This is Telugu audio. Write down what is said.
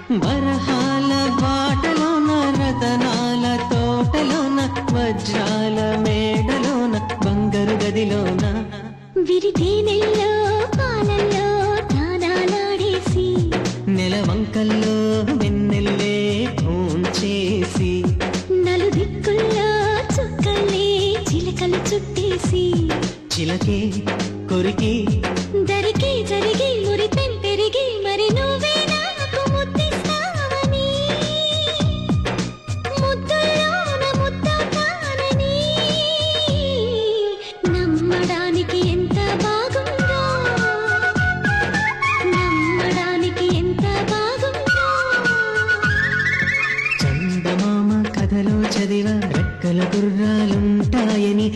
వరహాల బాటలోన రతనాల తోటలోన వజ్రాల మేడలోన బంగారు గదిలోన విరితేనెల్లో పాలల్లో తానాలాడేసి నెలవంకల్లో వెన్నెల్లే చేసి నలుదిక్కుల్లో చుక్కల్ని చిలకలు చుట్టేసి చిలకే కొరికి దరికి జరిగి మురిపెం పెరిగి మరి నువ్వే నాకు ముద్దిస్తావని ముద్దుల్లోన ముద్దవుతానని నమ్మడానికి ఎంత బాగుందో నమ్మడానికి ఎంత బాగుందో చందమామ కథలో చదివ రెక్కల గుర్రాలుంటాయని